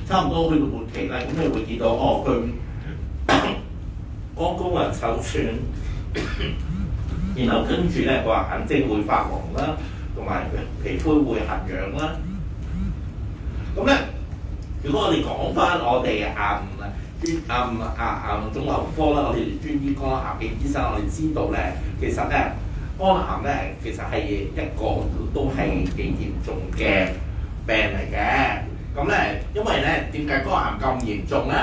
差唔多去到末期咧，咁你會見到佢肝功能受損，然後跟住咧個眼睛會發黃啦，同埋皮膚會痕癢啦。咁咧，如果我哋講翻我哋腫瘤科啦，我哋專醫肝癌嘅醫生，我哋知道咧，其實咧肝癌咧其實係一個都係幾嚴重嘅病嚟嘅。咁咧，因為咧點解肝癌咁嚴重咧？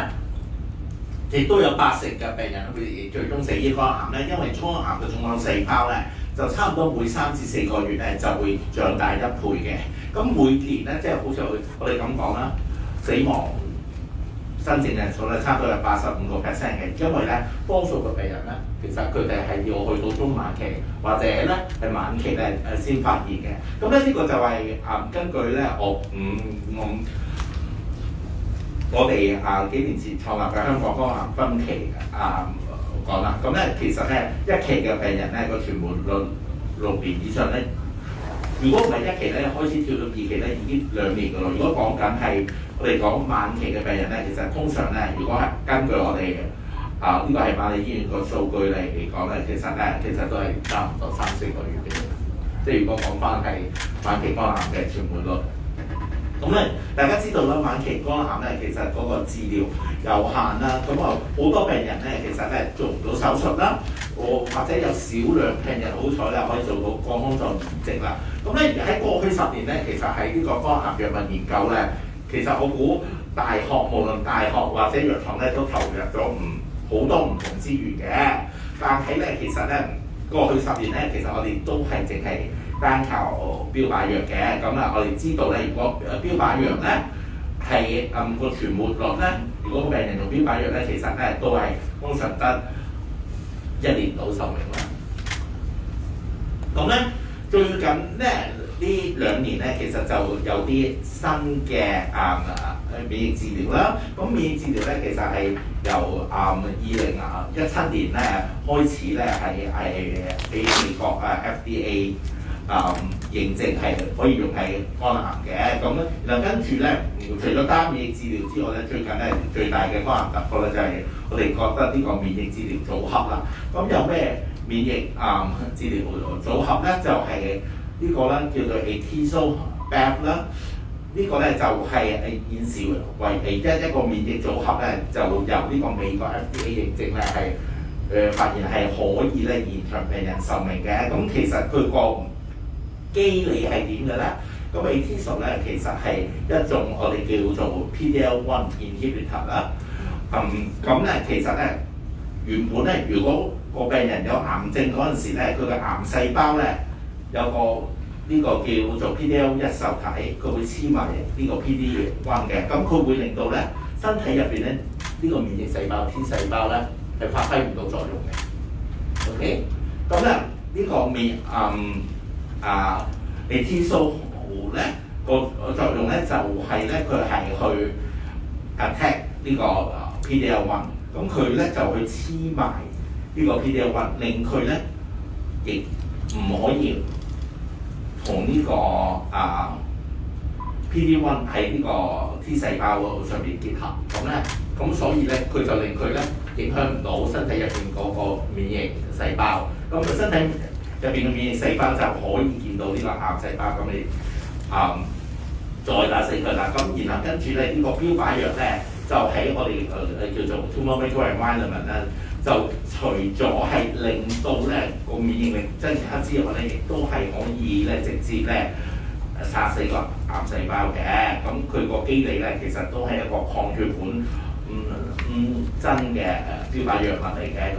亦都有80%嘅病人會最終死於肝癌咧，因為肝癌嘅腫瘤細胞咧就差唔多每3至4個月咧就會長大1倍嘅。咁每年咧，即係好似我哋咁講啦，死亡新症人數咧差唔多有85%嘅，因為咧多數嘅病人咧，其實佢哋係要去到中晚期或者咧係晚期咧先發現嘅。咁咧呢個就係根據咧我哋幾年前創立嘅香港肝癌分期講啦。咁咧其實咧一期嘅病人咧個存活率6年以上咧，如果唔係一期咧開始跳到2期咧已經2年㗎咯。如果講緊係我哋講晚期嘅病人咧，其實通常咧如果係根據我哋呢個係瑪麗醫院個數據嚟講咧，其實都係差唔多3-4個月嘅。即係如果講翻係晚期肝癌嘅存活率。咁咧，大家知道啦，晚期肝癌咧，其實嗰個治療有限啦。咁好多病人咧，其實咧做唔到手術啦，或者有少量病人好彩咧可以做到肝腔臟移植啦。咁咧喺過去10年咧，其實喺呢個肝癌藥物研究咧，其實我估大學無論大學或者藥廠咧都投入咗好多唔同資源嘅。但係咧，其實咧過去10年咧，其實我哋都係淨係單靠標靶藥嘅。咁我哋知道咧，如果標靶藥咧係個存活率咧，如果個病人用標靶藥咧，其實咧都係通常得1年到壽命啦。咁咧最近咧呢2年咧，其實就有啲新嘅免疫治療啦。咁免疫治療咧，其實係由2017年咧開始咧係俾美國FDA認證係可以用喺肝癌嘅。咁咧，然後跟住咧，除咗單免疫治療之外咧，最近咧最大嘅肝癌突破咧就係我哋覺得呢個免疫治療組合啦。咁有咩免疫治療組合咧？就係呢個咧叫做 Atezo-Bev 啦。呢個咧就係現時唯一個免疫組合咧，就由呢個美國 FDA 認證咧係發現係可以咧延長病人壽命嘅。咁其實佢個機理係點嘅咧？咁 Atezo 咧其實係一種我哋叫做 PD-L1 inhibitor 啦。咁咧其實咧原本咧，如果個病人有癌症嗰陣時咧，佢嘅癌細胞咧有個呢個叫做 PD-L1 受體，佢會黐埋呢個 PD-1 嘅。咁佢會令到咧身體入邊咧呢個免疫細胞 T 細胞咧係發揮唔到作用嘅。OK， 咁咧呢個Atezo咧個作用咧就係咧佢係去 attack 呢個 PD-L1，咁佢咧就去黐埋呢個 PD-L1，令佢咧亦唔可以同呢個PD-1 喺呢個 T 細胞上面結合，咁所以咧佢就令佢咧影響唔到身體入邊嗰個免疫細胞，咁佢身體入邊嘅免疫細胞就可以見到呢個癌細胞，咁你再打死佢啦。咁然後跟住咧呢個標靶藥咧就喺我哋叫做 tumor microenvironment 咧，就除咗係令到咧個免疫力增強之外咧，亦都係可以咧直接咧殺死個癌細胞嘅。咁佢個機理咧其實都係一個抗血管真嘅標靶藥物嚟嘅。佢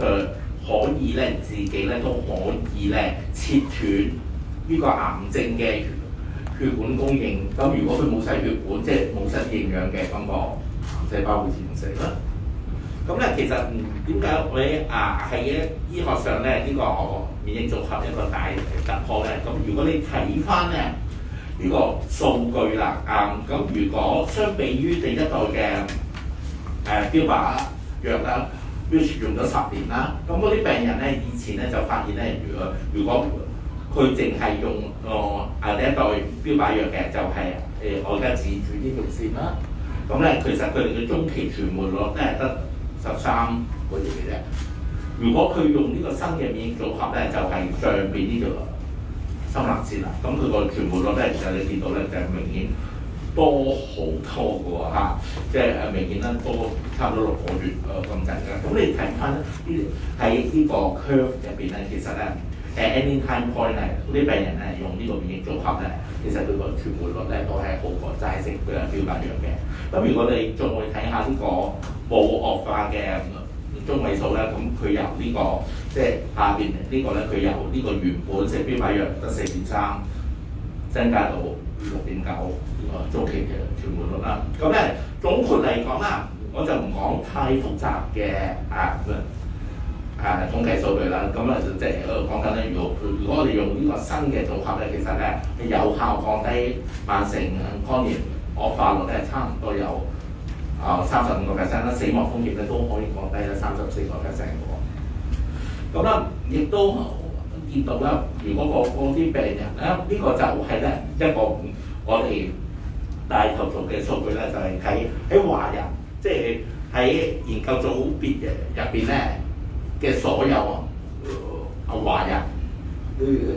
可以咧自己咧都可以咧切斷呢個癌症嘅血管供應。咁如果佢冇晒血管，即係冇晒營養嘅，咁個癌細胞會自然死啦。咁咧其實點解我哋喺醫學上咧呢個免疫組合一個大突破咧？咁如果你睇翻咧呢個數據啦，咁如果相比於第一代嘅標靶藥啦，用咗10年啦，咁嗰啲病人咧以前咧就發現咧，如果佢淨係用第一代標靶藥嘅，就係我而家指住呢條線啦。咁咧其實佢哋嘅中期存活率咧得13個月嘅啫。如果佢用呢個新嘅免疫組合咧，就係、上邊呢條深藍線啦。咁佢個存活率咧，其實你見到咧就明顯多好多嘅喎嚇，即係明顯得多差唔多6個月咁滯嘅。咁你睇翻呢喺呢個 curve 入邊咧，其實咧anytime point 咧，啲病人咧用呢個免疫組合咧，其實佢個存活率咧都係好過齋食嘅標靶藥嘅。咁如果你再睇下呢個冇惡化嘅中位數咧，咁佢由呢、個即係下邊呢個咧，佢由呢個原本食標靶藥得4.3增加到6.9中期嘅存活率啦。咁咧總括嚟講啦，我就唔講太複雜嘅統計數據啦。咁啊即係講緊咧，如果我哋用呢個新嘅組合咧，其實咧有效降低慢性肝炎惡化率咧，差唔多有35%啦，死亡風險咧都可以降低啦34%嘅喎。咁啦，亦都見到啦，如果嗰啲病人咧，呢、個就係咧一個我哋帶頭做嘅數據咧，就係喺華人，即係喺研究組別入邊咧嘅所有華人，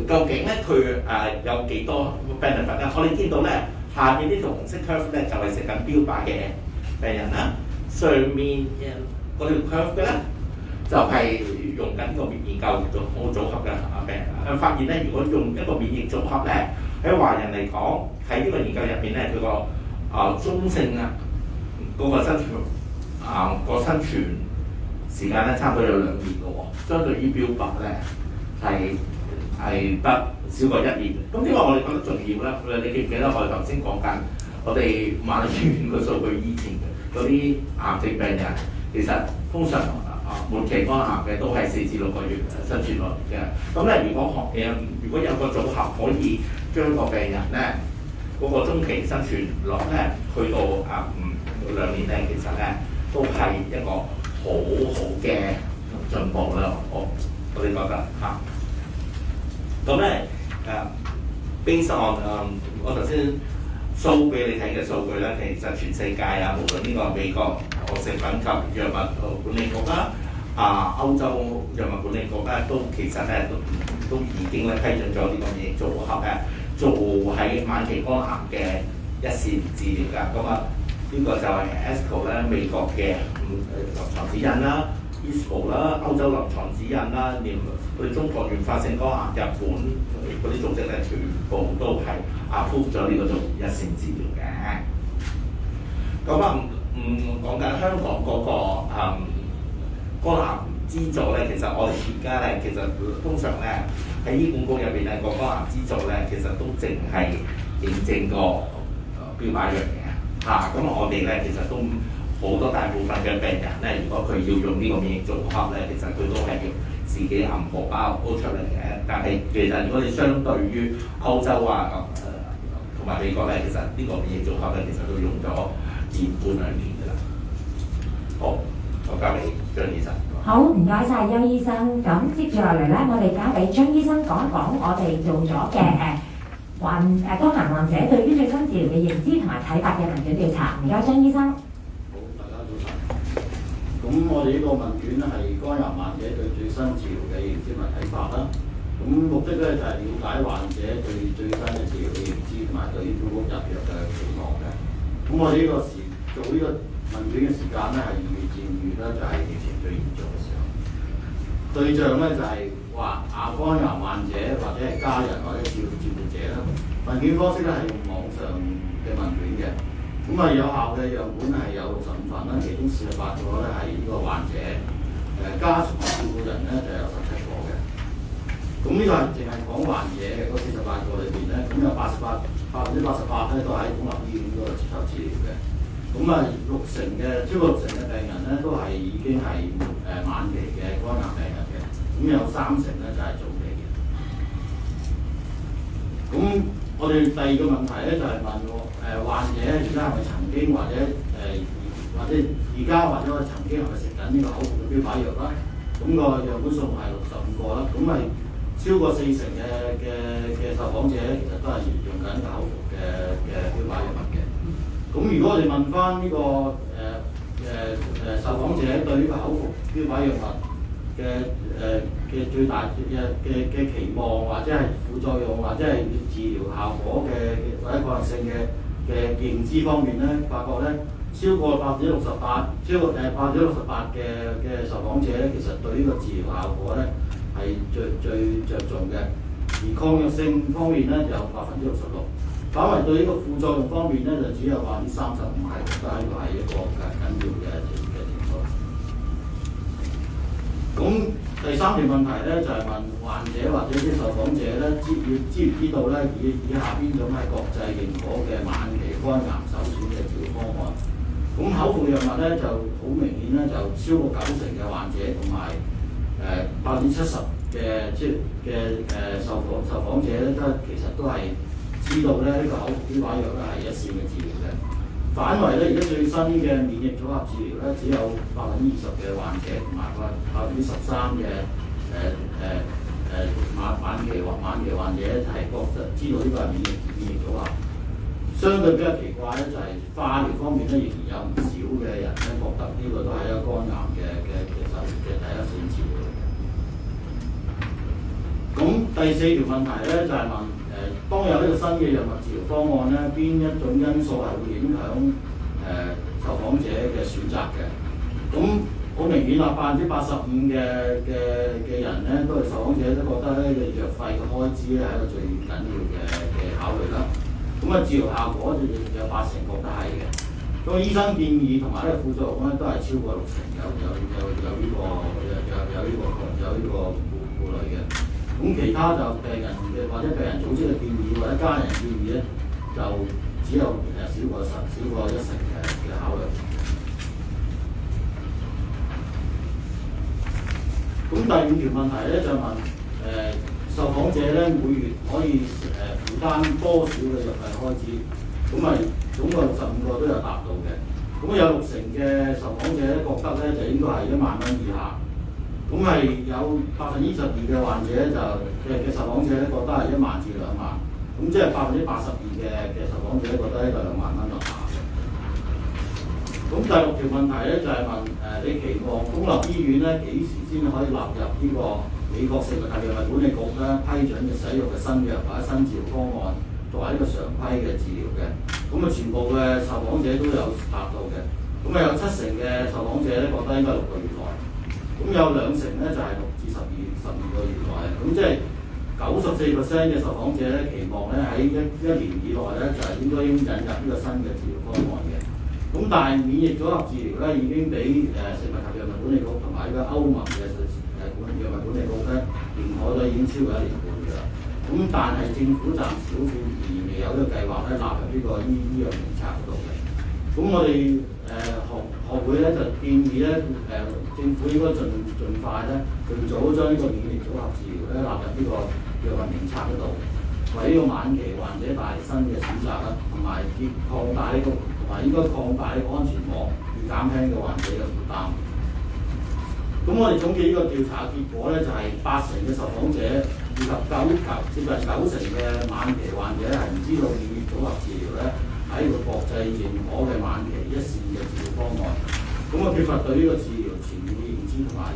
究竟咧佢有幾多 benefit 咧？我哋見到咧下面呢條紅色 curve 咧就係食緊標靶嘅病人啦，上面嗰條 curve 嘅咧就係、用緊呢個免疫組合嘅病人啦。發現咧，如果用一個免疫組合咧，喺華人嚟講，喺呢個研究入邊咧，佢個中性嗰個生存時間咧，差唔多有2年嘅喎。相對於標靶咧，係得少過1年。咁點解我哋覺得重要咧？你記唔記得我哋頭先講緊我哋瑪麗醫院嘅數據，以前嗰啲癌症病人其實通常末期肝癌嘅都係4至6個月生存率嘅。咁咧，如果有個組合可以將個病人咧嗰、個中期生存率咧去到2年咧，其實咧都係一個好好嘅進步啦。我哋覺得嚇。咁咧based on 我頭先 show 俾你睇嘅數據咧，其實全世界無論呢個美國食品及藥物管理局啦，歐洲藥物管理局咧，都其實咧都已經咧批准咗呢個免疫組合咧，做喺晚期肝癌嘅一線治療㗎。咁呢個就係 ASCO 咧美國嘅臨床指引啦 ，ISCO 啦歐洲臨床指引啦，連我哋中國原發性肝癌、日本嗰啲組織咧，全部都係approve咗呢個做一線治療嘅。咁講緊香港嗰、個肝癌資助咧，其實我哋而家咧，其實通常咧喺醫管局入邊咧，個肝癌資助咧，其實都淨係認證個標靶藥嘅嚇。咁我哋咧其實都好多大部分嘅病人咧，如果佢要用呢個免疫組合咧，其實佢都係要自己揞荷包攞出嚟嘅。但係其實如果你相對於歐洲同埋美國咧，其實呢個免疫組合咧，其實都用咗1.5年2年㗎啦。好，我交俾張醫生。好，唔該晒邱醫生。咁接住落嚟咧，我哋交俾張醫生講一講我哋做咗嘅肝癌患者對於最新治療嘅認知同埋睇法嘅問卷調查。唔該，張醫生。好，大家早晨。咁我哋呢個問卷咧係肝癌患者對最新治療嘅認知同埋睇法啦。咁目的咧就係了解患者對最新嘅治療嘅認知同埋對於標靶入藥嘅期望嘅。咁我哋呢個做呢個問卷嘅時間咧係2月至5月咧，就係疫情最嚴重嘅時候。對象咧就係話肝癌患者或者係家人或者照顧者啦。問卷方式咧係用網上嘅問卷嘅。咁有效嘅樣本係有65份啦，其中48個咧係呢個患者，家屬照顧人咧就有17個嘅。咁呢個係淨係講患者嘅嗰48個裏邊咧，咁有88%咧都喺公立醫院嗰度接受治療嘅。咁超過六成嘅病人咧都係已經係晚期嘅肝癌病人嘅。咁有30%咧就係早期嘅。咁我哋第二個問題咧就係問患者而家係咪曾經或者而家或者曾經係咪食緊呢個口服嘅標靶藥啦？咁個樣本數目係65個啦。咁係超過40%嘅受訪者其實都係用緊口服嘅標靶藥物嘅。咁咁如果我哋問翻呢個受訪者對呢個口服標靶藥物嘅最大嘅期望，或者係副作用，或者係治療效果或者可能性嘅認知方面咧，發覺咧超過68%，超過68%嘅受訪者咧，其實對呢個治療效果咧係最着重嘅，而抗藥性方面咧就有66%，反為對呢個副作用方面咧就只有35%係覺得呢個係一個緊要嘅情況。咁第三條問題咧就係問患者或者啲受訪者咧知唔知道咧以下邊種係國際認可嘅晚期肝癌首選嘅治療方案？咁口服藥物咧就好明顯咧，就超過90%嘅患者同埋70%嘅受訪者咧其實都係知道咧呢個口服標靶藥咧係一線嘅治療嘅。反為咧而家最新嘅免疫組合治療咧，只有20%嘅患者同埋13%嘅晚期患者係覺得知道呢個係免疫組合。相對比較奇怪咧，就係化療方面咧，仍然有唔少嘅人咧覺得呢個都係一個肝癌嘅第一線治療。咁第四條問題咧就係問當有呢個新嘅藥物治療方案咧，邊一種因素係會影響受訪者嘅選擇嘅？咁好明顯啦，85%嘅人咧都係受訪者都覺得咧嘅藥費嘅開支咧係一個最緊要嘅考慮啦。咁啊治療效果就有80%覺得係嘅。咁醫生建議同埋呢個副作用咧都係超過60%有呢個顧慮嘅。咁其他就病人或者病人組織嘅建議或者家人建議咧，就只有少過1%嘅考慮。咁第五條問題咧就問受訪者咧每月可以負擔多少嘅藥費開支？咁咪總共65個都有答到嘅。咁有60%嘅受訪者咧覺得咧就應該係1萬蚊以下。咁係有22%嘅患者就嘅受訪者咧覺得係1萬至2萬，咁即係82%嘅受訪者覺得呢個2萬蚊以下嘅。咁第6條問題咧就係問你期望公立醫院咧幾時先可以納入呢個美國食物及藥物管理局咧批准嘅使用嘅新藥或者新治療方案作為呢個常規嘅治療嘅？咁啊全部嘅受訪者都有答到嘅。咁啊有70%嘅受訪者咧覺得應該6個月內。咁有20%咧就係6至12個月內，咁即係94% 嘅受訪者咧期望咧喺一年以內咧就係應該引入呢個新嘅治療方案嘅。咁但係免疫組合治療咧已經俾食物及藥物管理局同埋呢個歐盟嘅藥物管理局咧認可咗已經超過1年半㗎啦。咁但係政府暫時好似仍然未有呢個計劃咧納入呢個醫藥名冊嗰度嘅。咁我哋學會咧就建議咧政府應該盡快咧盡早將呢個免疫組合治療咧納入呢個藥物名冊嗰度，為呢個晚期患者帶嚟新嘅選擇啦，同埋擴大呢個同埋應該擴大呢個安全網，以減輕嘅患者嘅負擔。咁我哋總結呢個調查結果咧，就係80%嘅受訪者以及接近90%嘅晚期患者係唔知道免疫組合治療咧喺個國際認可嘅晚期一線嘅治療方案，咁啊缺乏對呢個治療全面嘅認知，同埋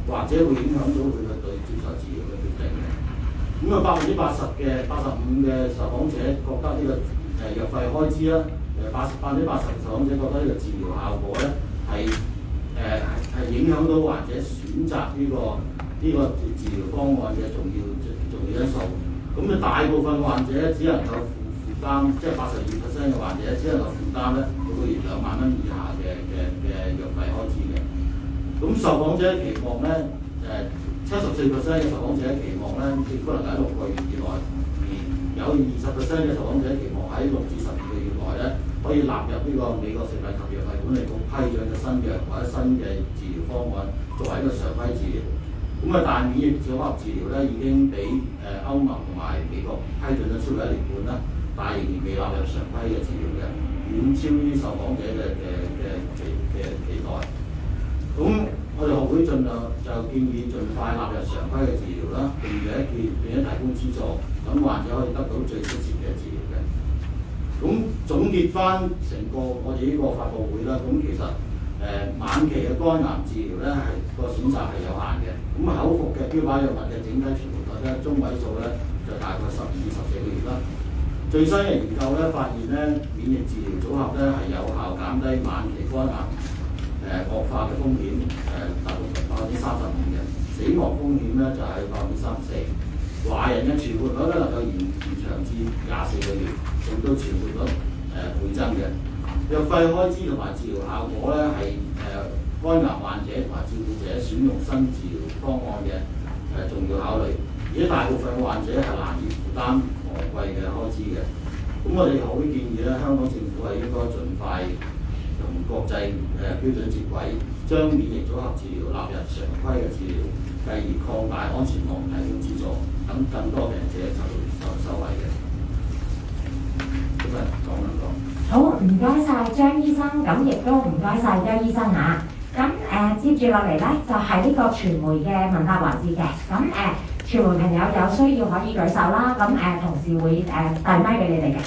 或者會影響到佢嘅對接受治療嘅決定嘅。咁啊85%嘅受訪者覺得呢個藥費開支啦，80%受訪者覺得呢個治療效果咧係影響到患者選擇呢個治療方案嘅重要因素。咁啊大部分患者只能夠負擔，即係82%嘅患者只能夠負擔咧每個月2萬蚊以下嘅藥費開支嘅。咁受訪者期望咧74%嘅受訪者期望咧政府能夠喺6個月以內，而有20%嘅受訪者期望喺6至12個月內咧可以納入呢個美國食物及藥物管理局批准嘅新藥或者新嘅治療方案作為一個常規治療。咁啊，但免疫組合治療咧已經俾歐盟同埋美國批准咗超過1年半啦，但係仍然未納入常規嘅治療嘅，遠超於受訪者嘅期待。咁我哋學會盡量就建議盡快納入常規嘅治療啦，並且提供資助，咁患者可以得到最適切嘅治療嘅。咁總結翻成個我哋呢個發佈會啦，咁其實晚期嘅肝癌治療咧係個選擇係有限嘅，咁口服嘅標靶藥物嘅整體存活率咧中位數咧就大概12至14個月啦。最新嘅研究咧發現咧，免疫治療組合咧係有效減低晚期肝癌惡化嘅風險，達到35%嘅，死亡風險咧就係34%。華人嘅存活率咧能夠延長至24個月，令到存活率倍增嘅。藥費開支同埋治療效果咧係肝癌患者同埋照顧者選用新治療方案嘅重要考慮。而且大部分患者係難以負擔昂貴嘅開支嘅。咁我哋好建議咧，香港政府係應該盡快同國際標準接軌，將免疫組合治療納入常規嘅治療，繼而擴大安全網提供資助，等更多病者受惠嘅。咁啊，講兩講。好，唔該晒張醫生，咁亦都唔該晒張醫生啊。咁接住落嚟咧，就係呢個傳媒嘅問答環節嘅。咁傳媒朋友有需要可以舉手啦。咁同事會遞咪俾你哋嘅。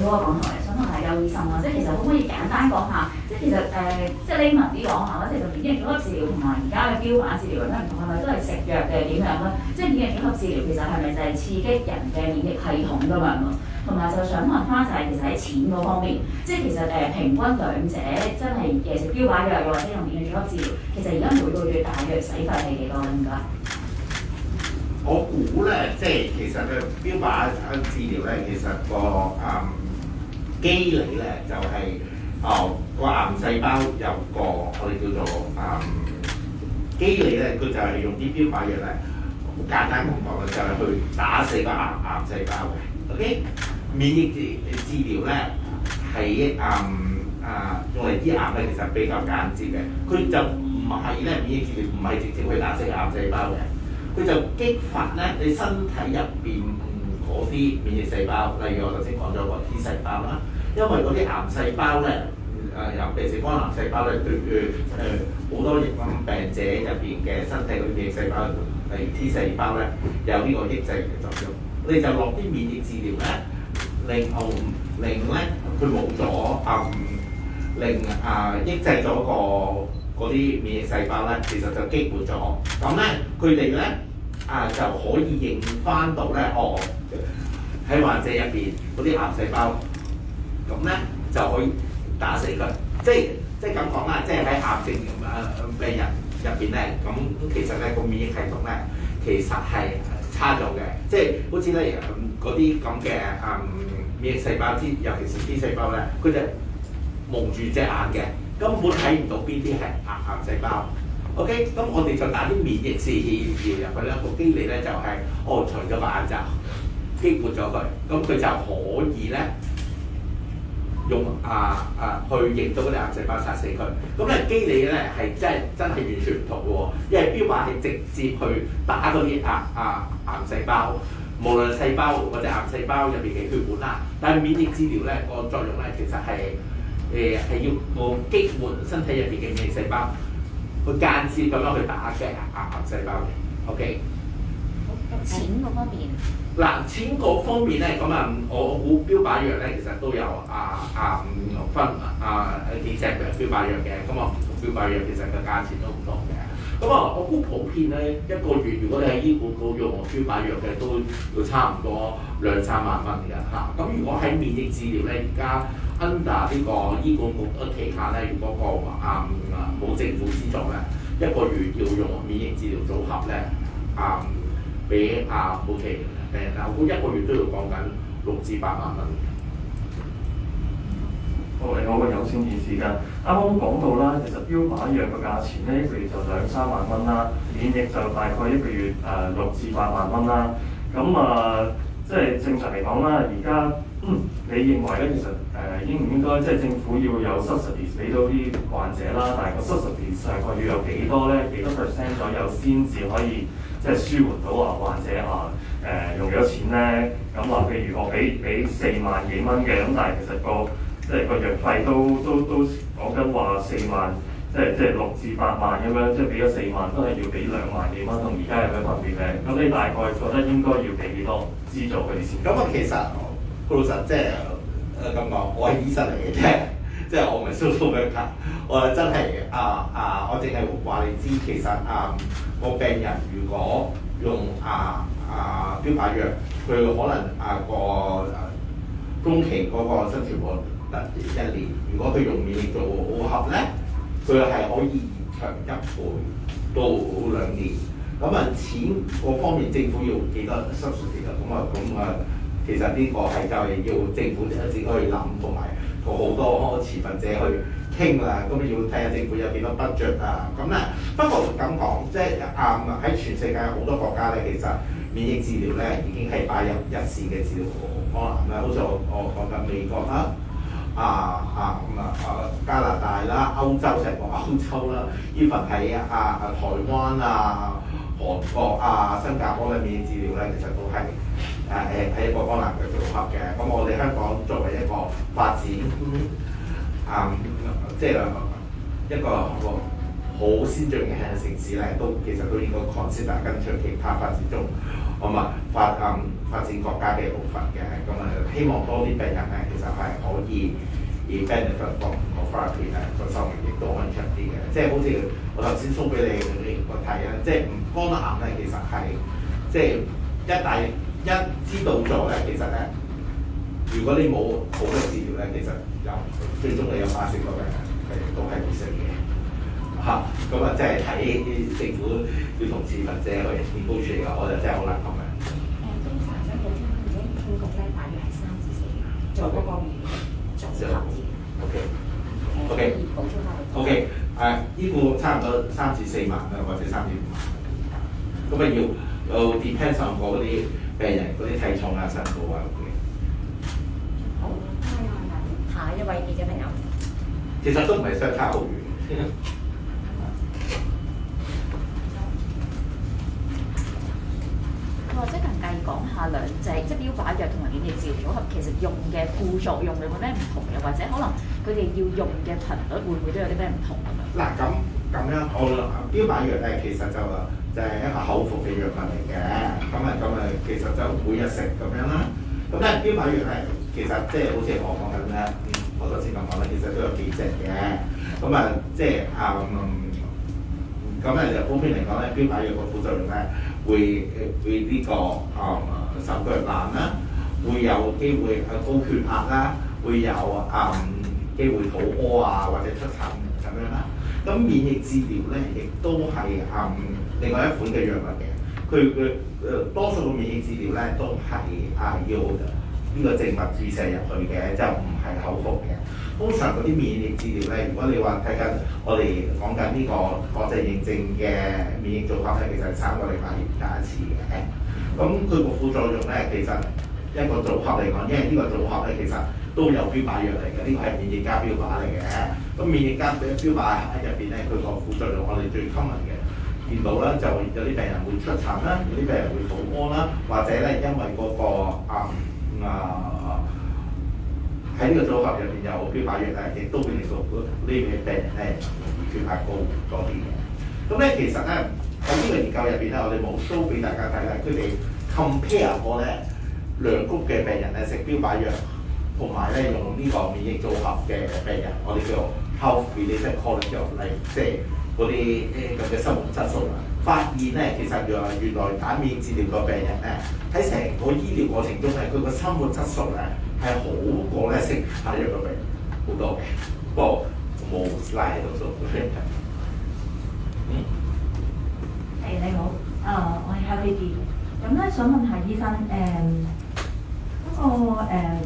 你好啊，港台，想問下邱醫生啊，即係其實可唔可以簡單講下，即係其實即係匿文啲講下啦，其實免疫組合治療同埋而家嘅標靶治療有咩唔同？係咪都係食藥定係點樣咧？即係免疫組合治療其實係咪就係刺激人嘅免疫系統㗎嘛？同埋就想問翻就係其實喺錢嗰方面，即係其實平均兩者真係食標靶藥又或者用免疫組合治療，其實而家每個月大約使費係幾多咧？唔該。我估咧，即係其實咧標靶治療咧，其實個機理咧就係個癌細胞有個我哋叫做機理咧，佢就係用啲標靶藥咧，好簡單咁講咧，就係去打死個癌細胞嘅。OK， 免疫治療咧喺用嚟醫癌咧，其實比較間接嘅，佢就唔係咧免疫治療唔係直接去打死癌細胞嘅，佢就激發咧你身體入邊嗰啲免疫細胞，例如我頭先講咗個 T 細胞啦，因為嗰啲癌細胞咧，尤其是肝癌細胞咧，對好多型病者入邊嘅身體嗰啲免疫細胞，例如 T 細胞咧，有呢個抑制嘅作用。你就落啲免疫治療咧，令咧佢冇咗令抑制咗嗰啲免疫細胞咧，其實就激活咗。咁咧佢哋咧就可以認翻到咧，喺患者入邊嗰啲癌細胞，咁咧就可以打死佢。即係咁講啦，即係喺癌症病人入邊咧，咁其實咧個免疫系統咧其實係差咗嘅。即係好似咧嗰啲咁嘅免疫細胞，尤其是 T 細胞咧，佢就蒙住隻眼嘅，根本睇唔到邊啲係癌細胞。OK， 咁我哋就打啲免疫治療入去咧，個機理咧就係除咗個眼罩，激活咗佢，咁佢就可以咧用去認到嗰啲癌細胞殺死佢。咁咧機理咧係真係完全唔同嘅喎，因為標靶係直接去打嗰啲癌細胞，無論細胞或者癌細胞入邊嘅血管啦。但係免疫治療咧個作用咧其實係要個激活身體入邊嘅免疫細胞。佢間接咁樣去打嘅癌細胞嘅 ，OK。好，錢嗰方面。嗱，錢嗰方面咧，咁我估標靶藥咧，其實都有分幾隻嘅標靶藥嘅，咁唔同標靶藥其實個價錢都唔同嘅。咁我估普遍咧一個月，如果你喺醫管局用標靶藥嘅，都要差唔多2-3萬蚊嘅嚇。咁如果喺免疫治療咧，而家under 呢個醫管局旗下咧，如果冇政府資助咧，一個月要用免疫治療組合咧，俾每期病人，我估一個月都要講緊6至8萬蚊。好，你好，有線電視㗎。啱啱講到啦，其實標靶藥嘅價錢咧，一個月就2-3萬蚊啦，免疫就大概一個月6至8萬蚊啦。咁即係正常嚟講啦，而家你認為咧，其實應唔應該即係政府要有 subsidies 俾到啲患者啦？但係個 subsidies 大概要有幾多咧？幾多 percent 左右先至可以即係舒緩到患者用咗錢咧？咁譬如我俾4萬幾蚊嘅，咁但係其實即係個藥費都講緊話4萬即係6至8萬咁樣，即係俾咗4萬，都係要俾2萬幾蚊，同而家有咩分別咧？咁你大概覺得應該要俾幾多資助佢哋先？咁啊，其實好老實，即係咁講，我係醫生嚟嘅啫，即係我唔係 social worker，我真係我淨係話你知，其實個病人如果用標靶藥，佢可能個中期嗰個生存活得1年，如果佢用免疫做組合咧，佢係可以延長1倍到2年。咁錢嗰方面政府要幾多 subsidy 㗎？其實呢個係就係要政府自己去諗，同埋同好多持份者去傾啦。咁要睇下政府有幾多 budget 啊。咁咧不過咁講，即係喺全世界好多國家咧，其實免疫治療咧已經係擺入一線嘅治療方案啦。好似我講緊美國啦。加拿大啦、歐洲成個歐洲啦，even 喺台灣韓國新加坡嘅免疫治療咧，其實都係一個光南嘅組合嘅。咁我哋香港作為一個發展即係一個好先進嘅城市咧，其實都應該 consider 跟隨其他發展中發展國家嘅部分嘅。咁希望多啲病人咧，其實係可以benefit from therapy 個壽命亦都可以長啲嘅。即係好似我頭先 show 俾你個睇啊，即係肝癌咧，其實係即係一知道咗咧，其實咧，如果你冇好嘅治療咧，其實最終你有80%個病人都係會死嘅嚇。咁即係睇政府要同持份者去negotiate嘅，我就真係好難講嘅。都想補充翻，而家醫管局咧大約係3至4萬做嗰個免疫組合治療。OK。補充翻。OK。醫護差唔多3至4萬啦，或者3至5萬。咁要 depends on 嗰啲病人嗰啲體重身高嗰啲。好，下一位記者朋友。其實都唔係相差好遠。或者近介講下兩隻即係標靶藥同埋免疫治療組合，其實用嘅副作用有冇咩唔同嘅？或者可能佢哋要用嘅頻率會唔會都有啲咩唔同咁樣？嗱咁樣，我標靶藥咧其實就係一個口服嘅藥物嚟嘅，其實就每日食咁樣啦。咁咧標靶藥咧其實即係好似我講緊咧，我頭先咁講咧，其實都有幾隻嘅。即係咁就普遍嚟講咧，標靶藥個副作用咧會呢個手腳爛啦，會有機會高血壓啦，會有機會肚屙或者出疹咁樣啦。咁免疫治療咧，亦都係另外一款嘅藥物嘅。佢多數嘅免疫治療咧，都係要呢個靜脈注射入去嘅，就唔係口服嘅。通常嗰啲免疫治療咧，如果你話睇緊我哋講緊呢個國際認證嘅免疫組合咧，其實係3個禮拜加一次嘅。咁佢個副作用咧，其實一個組合嚟講，因為呢個組合咧其實都有標靶藥嚟嘅，呢個係免疫加標靶嚟嘅。咁免疫加標靶喺入邊咧，佢個副作用我哋最 common 嘅見到啦，就有啲病人會出疹啦，有啲病人會肚屙啦，或者咧因為嗰個喺呢個組合入邊有標靶藥咧，亦都會令到呢啲病人咧血壓高多啲嘅。咁咧其實咧喺呢個研究入邊咧，我哋冇 show 俾大家睇咧，佢哋 compare 過咧2谷嘅病人咧食標靶藥，同埋咧用呢個免疫組合嘅病人，我哋叫做 health-related quality of life，即係嗰啲咁嘅生活質素啦。發現咧，其實原來打免疫治療個病人咧喺成個醫療過程中咧，佢個生活質素咧係好過咧食下藥個病人好多嘅。不過冇 slide 喺度做。你好，我係 Happy D。咁咧想問下醫生，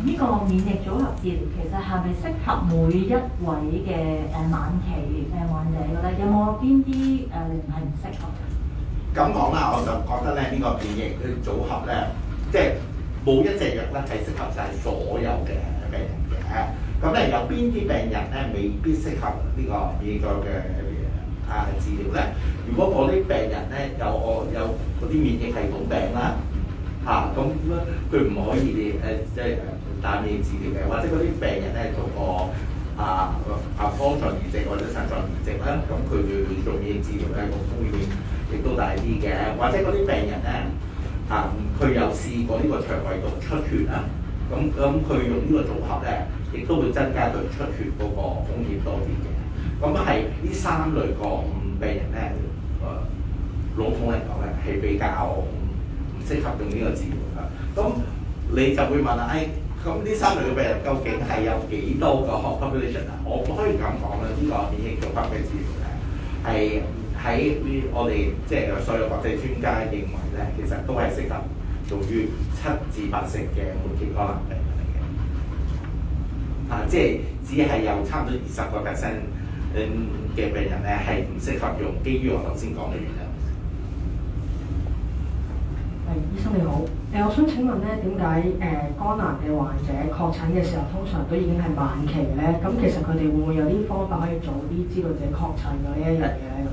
呢個免疫組合治療其實係咪適合每一位嘅晚期患者嘅咧？有冇邊啲係唔適合？咁講啦，我就覺得咧呢個免疫組合咧，即係冇一隻藥咧係適合晒所有嘅病人嘅。咁咧有邊啲病人咧未必適合呢個免疫組合嘅治療咧？如果嗰啲病人咧有嗰啲免疫系統病啦，咁佢唔可以即係打免疫治療嘅，或者嗰啲病人咧做過肝臟移植或者腎臟移植啦，咁佢會做免疫治療咧，個風險亦都大啲嘅。或者嗰啲病人咧，佢有試過呢個腸胃道出血啦，咁佢用呢個組合咧，亦都會增加佢出血嗰個風險多啲嘅。咁係呢3類個病人咧，籠統嚟講咧係比較唔適合用呢個治療啦。咁你就會問啦，咁呢3類嘅病人究竟係有幾多個 population 啊？我可以咁講啦，呢個免疫組合嘅治療咧，係喺我哋即係所有國際專家認為咧，其實都係適合用於7至8成嘅末期肝癌病人嚟嘅。即係只係有差唔多20% 嘅病人咧係唔適合用，基於我頭先講嘅原因。醫生你好，我想請問咧，點解肝癌嘅患者確診嘅時候，通常都已經係晚期咧？咁其實佢哋會唔會有啲方法可以早啲知道自己確診嘅呢一樣嘢咧？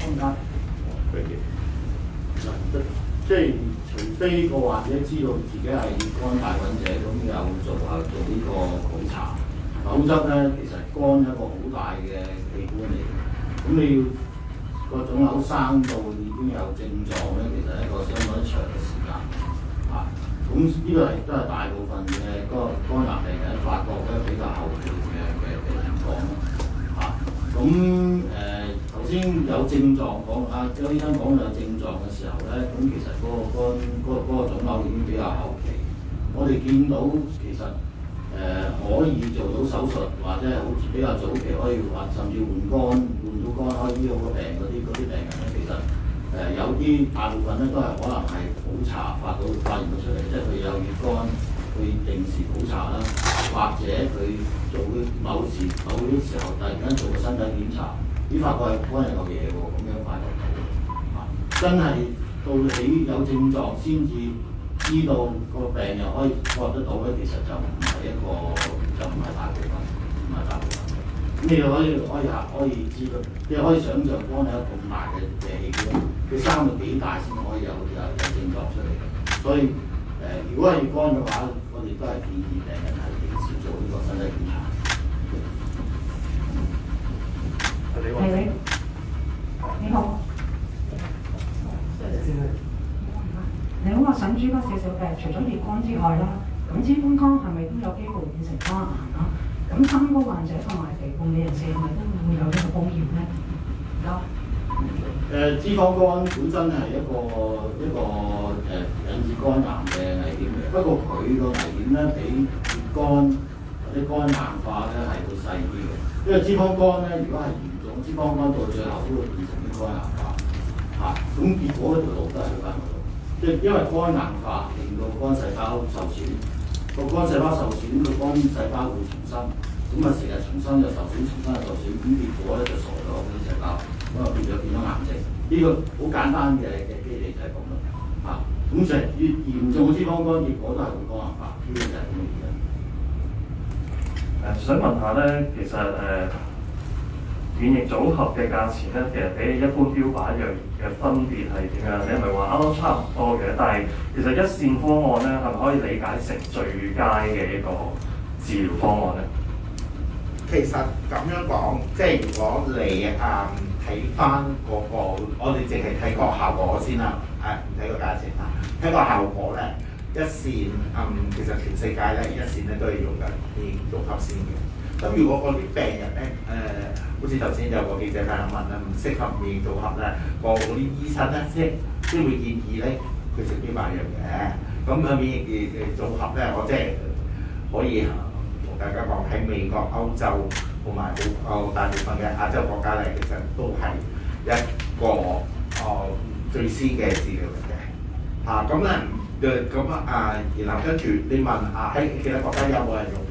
唔該。即係除非個患者知道自己係肝帶菌者，咁有做呢個普查，否則咧其實肝係一個好大嘅器官嚟嘅，咁你要個腫瘤生到已經有症狀咧，其實係一個相當長嘅時間咁呢個都係大部分嘅肝癌病人發覺咧比較後期嘅情況咁頭先有症狀講張醫生講有症狀嘅時候咧，咁其實嗰個腫瘤已經比較後期。我哋見到其實可以做到手術，或者係好似比較早期可以甚至換到肝可以醫好個病嗰啲病人咧，其實有啲大部分咧都係可能係普查發現到出嚟，即係佢有乙肝，佢定時普查啦，或者佢做某啲時候突然間做個身體檢查，發覺係肝有嘢喎，咁樣發覺到真係到你有症狀先至知道個病又可以覺得到咧，其實就唔係大部分，唔係大部分。咁你可以知道，你可以想像肝係一個咁大嘅器官，佢生到幾大先可以有症狀出嚟嘅。所以如果係肝嘅話，我哋都係建議病人係平時做呢個身體檢查。你好。你好，我想知多少少嘅，除咗乙肝之外啦，咁脂肪肝係咪都有機會變成肝癌啦？咁三高患者同埋肥胖嘅人士係咪都會有呢個風險咧？脂肪肝本身係一個引致肝癌嘅危險嘅，不過佢個危險咧比乙肝或者肝硬化咧係會細啲嘅，因為脂肪肝咧如果係嚴重脂肪肝到最後都會變成啲肝硬化咁結果嗰條路都係去翻嗰度。即係因為肝硬化令到肝細胞受損，個肝細胞受損，個肝細胞會重生，咁成日重生就受損，重生就受損，咁結果咧就傻咗嗰啲細胞，咁變咗癌症。呢個好簡單嘅機理就係咁咯咁成越嚴重嘅脂肪肝，結果都係會肝硬化，呢個就係咁嘅原因。想問下咧，其實免疫組合嘅價錢咧，其實比一般標靶藥嘅分別係點樣？你係咪話啱啱差唔多嘅？但係其實一線方案咧，係咪可以理解成最佳嘅一個治療方案咧？其實咁樣講，即係如果你睇翻嗰個，我哋淨係睇個效果先啦，唔睇個價錢啦。睇個效果咧，一線其實全世界咧一線咧都係用緊啲組合先嘅。咁如果嗰啲病人咧，好似頭先有個記者朋友問啦，唔適合免疫組合咧，嗰啲醫生咧，即係會建議咧佢食標靶藥嘅。咁免疫組合咧，我即係可以同大家講喺美國、歐洲同埋好大部分嘅亞洲國家咧，其實都係一個最先嘅治療嚟嘅。然後跟住你問喺其他國家有冇人用？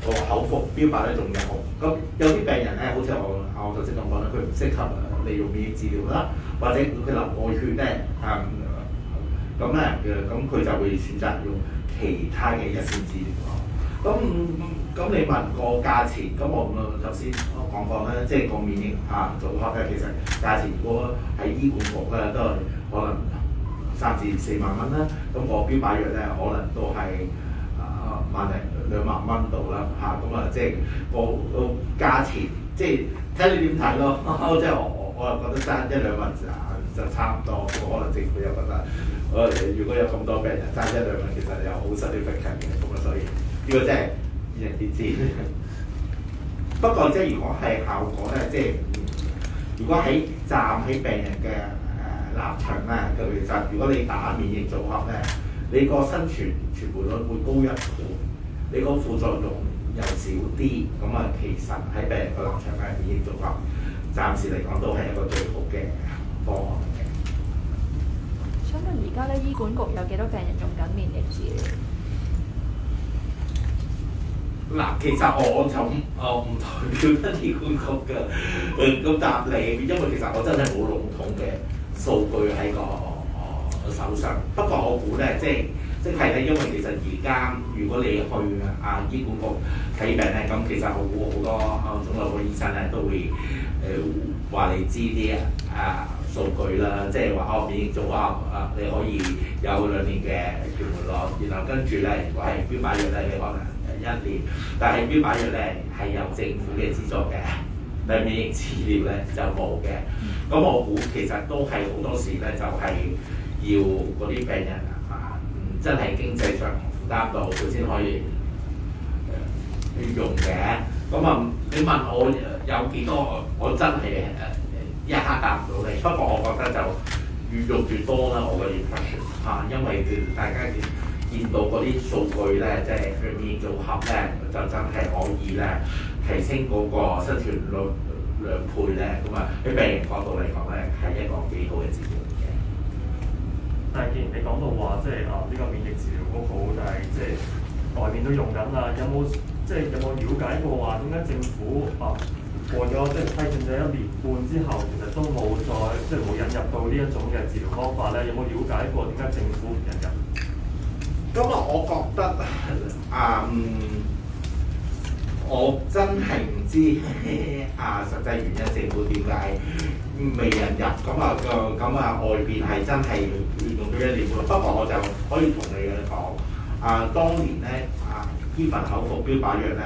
個口服標靶咧仲有，咁有啲病人咧，好似我頭先咁講啦，佢唔適合利用免疫治療啦，或者佢流外血咧，咁佢就會選擇用其他嘅一線治療咯。咁你問個價錢，咁我頭先講過啦，即係個免疫組合咧，其實價錢如果喺醫管局咧都係可能3至4萬蚊啦，咁個標靶藥咧可能都係萬零2萬蚊度啦嚇，咁即係個價錢，即係睇你點睇咯。即係我又覺得爭1-2蚊就差唔多，可能政府又覺得如果有咁多病人爭1-2蚊，其實又好significant嘅，咁所以呢個真係見仁見智。不過即係如果係效果咧，即係如果站喺病人嘅立場咧，其實如果你打免疫組合咧，你個生存活率會高1倍，你個副作用又少啲，咁其實喺病人個立場咧，免疫組合暫時嚟講都係一個最好嘅方案嘅。想問而家咧，醫管局有幾多病人用緊免疫治療？嗱，其實我就唔代表得醫管局嘅咁答你，因為其實我真係冇籠統嘅數據喺個手上。不過我估咧，即係咧，因為其實而家如果你去醫管局睇病咧，咁其實我估好多腫瘤科醫生咧都會話你知啲數據啦，即係話免疫組合你可以有2年嘅存活率，然後跟住咧如果係標靶藥咧，你可能1年，但係標靶藥咧係由政府嘅資助嘅，但係免疫治療咧就冇嘅。咁我估其實都係好多時咧，就係要嗰啲病人真係經濟上負擔到，佢先可以用嘅。咁你問我有幾多，我真係一刻答唔到你。不過我覺得就越用越多啦，我嘅 impression 因為大家見到嗰啲數據咧，即係免疫組合咧，就真係可以咧提升嗰個生存率2倍咧。咁喺病人角度嚟講咧，係一個幾好嘅治療嘅。但係既然你講到話，即係呢個免疫治療好好，但係即係外面都用緊啦，有冇了解過話點解政府過咗即係批准咗1年半之後，其實都冇再冇引入到呢一種嘅治療方法咧？有冇了解過點解政府唔引入？咁我覺得我真係唔知實際原因政府點解未引入。外邊係真係用咗1年半。不過我就可以同你講，當年咧呢份口服標靶藥咧，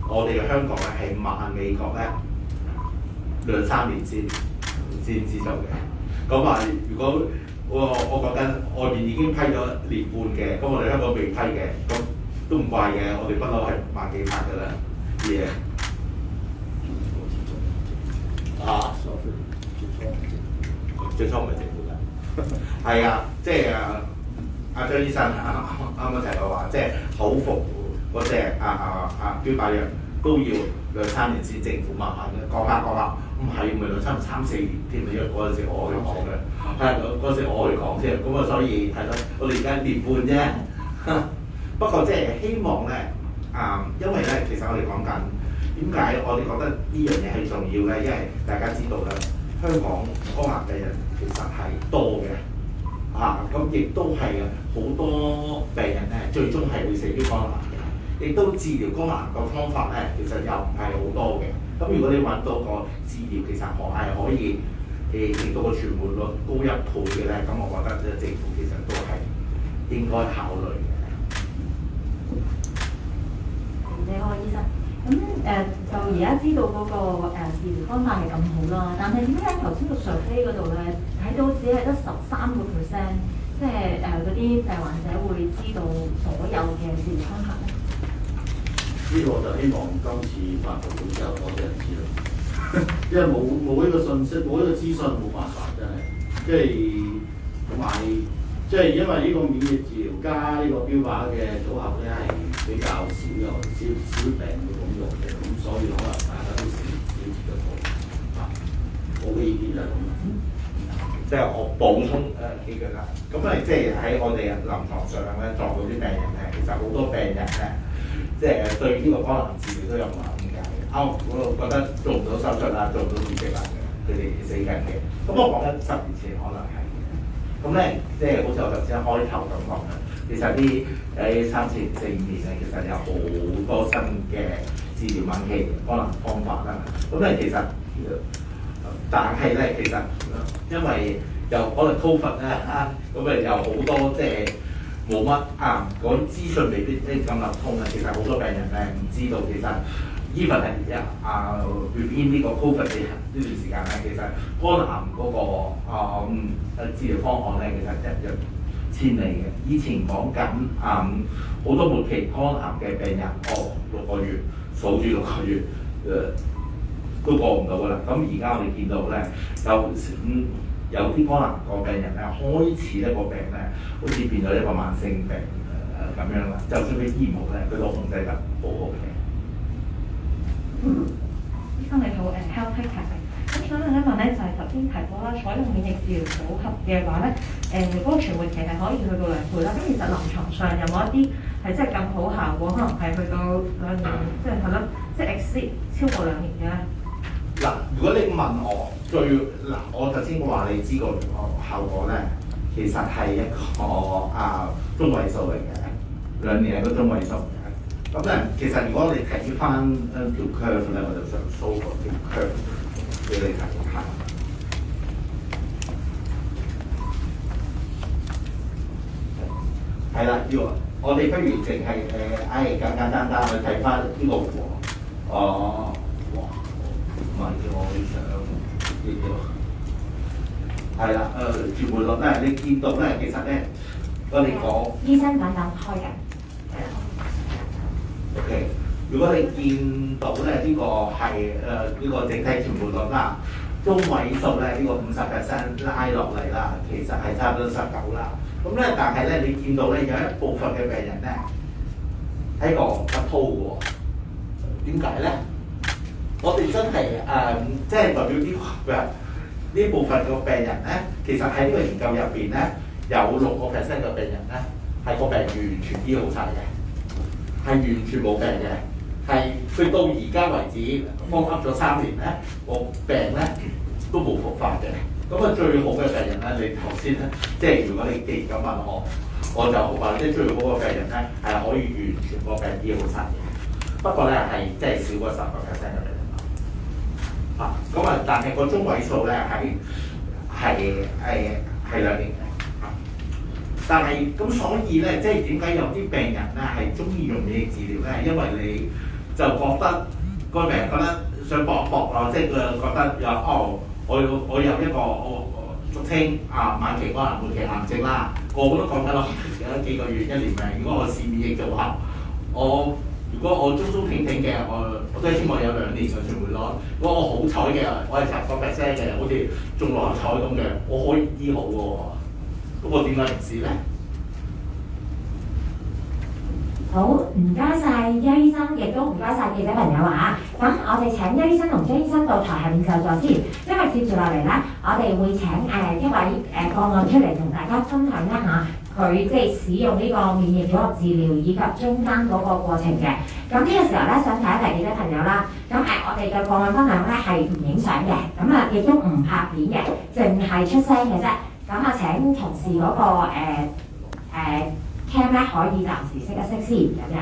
我哋香港咧係慢美國咧2-3年先知道嘅。如果我講緊外邊已經批咗1年半嘅，咁我哋香港未批嘅，咁都唔怪嘅。我哋不嬲係慢幾拍㗎啦啲嘢。最初唔係政府㗎，係即係張醫生啱啱提到話，即係口服嗰隻標靶藥都要2-3年先，政府慢慢嘅講下，唔係咪2-3-4年添？因為嗰陣時我去講嘅，嗰陣時我去講啫。所以係咯，我哋而家1年半啫。不過即係希望咧，因為咧，其實我哋講緊點解我哋覺得呢樣嘢係重要咧？因為大家知道啦，香港肝癌病人其實係多嘅，咁亦都係好多病人咧，最終係會死於肝癌嘅。亦都治療肝癌個方法咧，其實又唔係好多嘅。咁如果你揾到個治療，其實係可以令到個存活率高1倍嘅咧，咁我覺得政府其實都係應該考慮嘅。你好，醫生。咁就而家知道嗰個治療方法係咁好啦，但係點解頭先個 survey 嗰度咧睇到只係得13%，即係嗰啲病患者會知道所有嘅治療方法咧？呢個我就希望今次發布會之後多啲人知道，因為冇呢個信息，冇呢個資訊，冇辦法真係，同埋因為呢個免疫治療加呢個標靶嘅組合咧係比較少病會咁用嘅，咁所以可能大家都少接觸到。我嘅意見就係咁。即係我補充幾句啦。咁即係喺我哋臨床上咧撞到啲病人咧，其實好多病人咧，即係對呢個肝癌治療都有誤解。我覺得做唔到手術啦，做唔到移植啦，佢哋死緊嘅。咁我講緊10年前可能係嘅。咁咧，即係好似我頭先開頭咁講嘅，其實啲喺3、4、5年咧，其實有好多新嘅治療晚期肝癌方法啦。咁咧其實，但係咧其實因為又可能 COVID 咧有好多即係冇乜嗰啲資訊未必咁流通嘅。其實好多病人咧唔知道，其實 even 係within 呢個 COVID 呢段時間咧，其實肝癌嗰個治療方案咧，其實一日千里嘅。以前講緊好多末期肝癌嘅病人，6個月數住6個月都過唔到㗎啦。咁而家我哋見到咧有啲肝癌個病人咧，開始咧個病咧，好似變咗一個慢性病咁樣啦。就算佢醫唔好咧，佢都控制得好好嘅。醫生你好，health tech 咁想問一問咧，就係頭先提過啦，採用免疫治療組合嘅話咧，嗰個存活期係可以去到2倍啦。咁其實臨床上有冇一啲係真係咁好效果，可能係去到2年，即係係咯，即係 exceed 超過2年嘅咧？嗱，如果你問我我頭先話你知個效果咧，其實係一個中位數嚟嘅，2年係個中位數嘅。咁咧，其實如果你睇翻條 curve 咧，我就想 show 個條 curve 俾你睇下。係啦，我哋不如淨係簡單去睇翻呢個唔係我想呢個係啦，存活率咧，你見到咧，其實咧，我哋講醫生等等開緊。OK， 如果你見到咧呢個係呢個整體存活率啦，中位數咧呢個50% 拉落嚟啦，其實係差唔多19啦。咁咧，但係咧你見到咧有一部分嘅病人咧喺個不滔嘅喎，點解咧？我哋真係即係代表呢部分個病人咧，其實喺呢個研究入邊咧，有6% 嘅病人咧係個病完全醫好晒嘅。係完全冇病嘅，係去到而家為止，follow咗3年咧，個病咧都冇復發嘅。咁最好嘅病人咧，你頭先咧，即係如果你既然咁問我就話即係最好嘅病人咧係可以完全個病醫好晒嘅。不過咧係即係少過10%嘅病人但係個中位數咧係2年嘅。但係咁，所以咧，即係點解有啲病人咧係中意用免疫治療咧？因為你就覺得個病人覺得想搏一搏咯，即係佢覺得我有一個俗稱晚期肝癌、末期癌症啦，個個都講緊咯，而家幾個月、1年命。如果我試免疫組合，如果我中挺嘅，我都希望有2年嘅存活率。如果我好彩嘅，我係10%嘅，好似中6合彩咁嘅，我可以醫好喎。咁我點解唔試咧？好，唔該晒邱醫生，亦都唔該晒記者朋友啊！咁我哋請邱醫生同張醫生到台下面就座先，因為接住落嚟咧，我哋會請一位個案出嚟同大家分享一下佢即係使用呢個免疫組合治療以及中間嗰個過程嘅。咁呢個時候咧，想提一提記者朋友啦。咁我哋嘅個案分享咧係唔影相嘅，咁亦都唔拍片嘅，淨係出聲嘅啫。咁請同事嗰個cam 咧可以暫時熄一熄先咁樣。